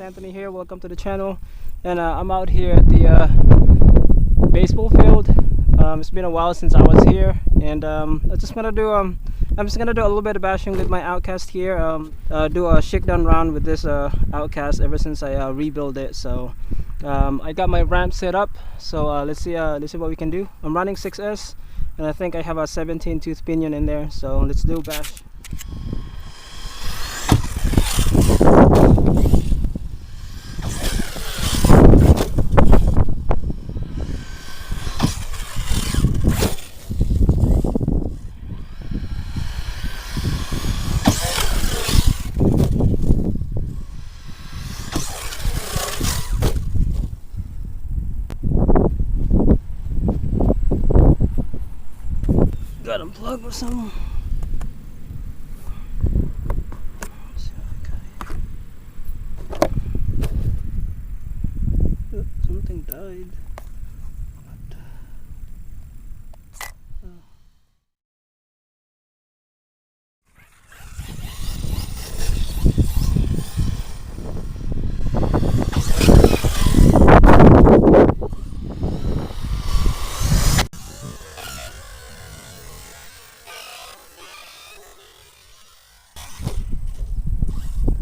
Anthony here. Welcome to the channel. And I'm out here at the baseball field. It's been a while since I was here, and I just want to do I'm just gonna do a little bit of bashing with my Outcast here. Do a shakedown round with this Outcast ever since I rebuilt it. So I got my ramp set up. So let's see what we can do. I'm running 6S, and I think I have a 17 tooth pinion in there. So let's do bash. Got unplugged or something. Let's see what I got here. Something died.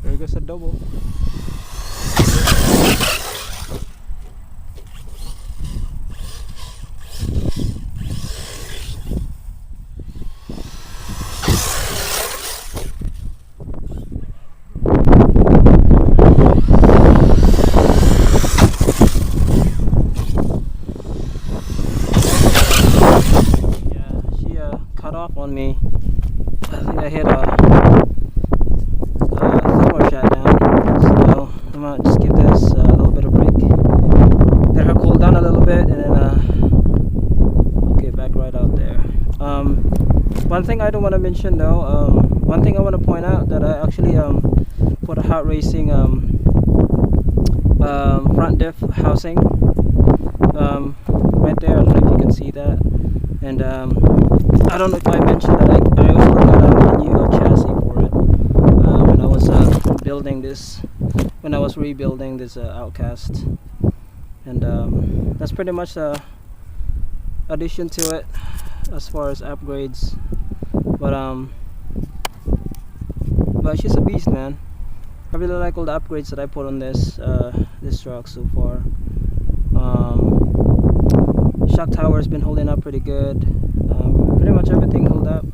There goes a double. Yeah, she cut off on me. I think I hit a shot down, so I'm gonna just give this a little bit of break, let her cool down a little bit, and then get back right out there. One thing I don't want to mention though, one thing I want to point out that I actually put a hot racing front diff housing right there. I don't know if you can see that, and I don't know if I mentioned that I also got a new chassis for it when I was building this, when I was rebuilding this Outcast, and that's pretty much the addition to it as far as upgrades. But she's a beast, man. I really like all the upgrades that I put on this this truck so far. Shock tower has been holding up pretty good. Pretty much everything held up.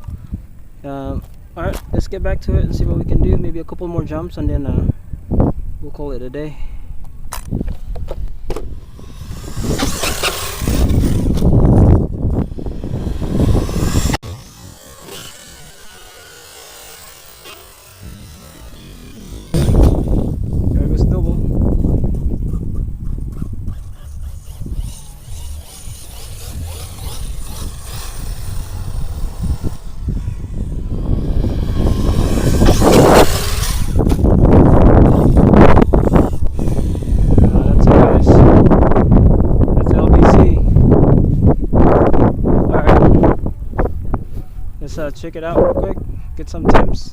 Alright, let's get back to it and see what we can do. Maybe a couple more jumps, and then we'll call it a day. There goes double. Let's check it out real quick, get some tips.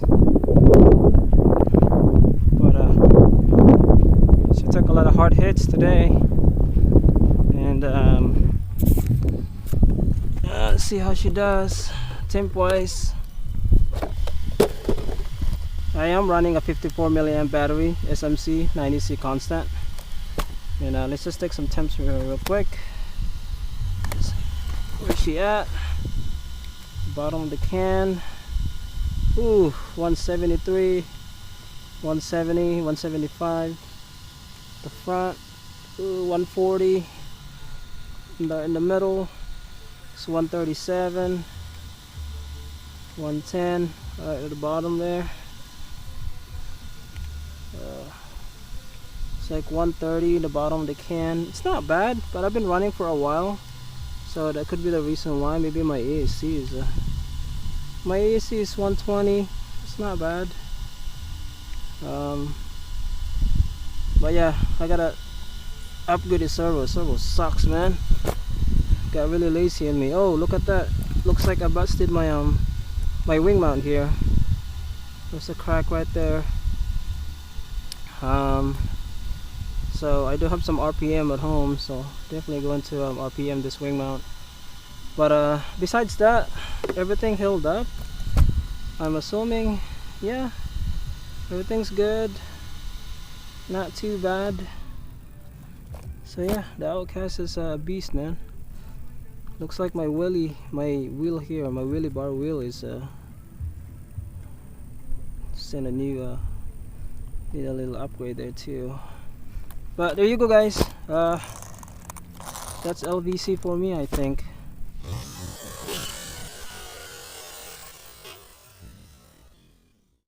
But she took a lot of hard hits today, and let's see how she does temp wise. I am running a 54 milliamp battery, SMC 90C constant, and let's just take some temps real quick. Where's she at? Bottom of the can. Ooh, 173, 170, 175. The front, ooh, 140. In the middle, it's 137, 110. Right at the bottom there. It's like 130 the bottom of the can. It's not bad, but I've been running for a while, so that could be the reason why. Maybe my AAC is my AAC is 120. It's not bad. But yeah, I gotta upgrade the servo. Servo sucks, man. Got really lazy in me. Oh, look at that. Looks like I busted my my wing mount here. There's a crack right there. So I do have some RPM at home, so definitely going to RPM this wing mount. But besides that, everything held up. I'm assuming, yeah, everything's good, not too bad. So yeah, the Outcast is a beast, man. Looks like my wheel here, my wheelie bar wheel is send a new need a little upgrade there too. But there you go, guys. That's LVC for me, I think.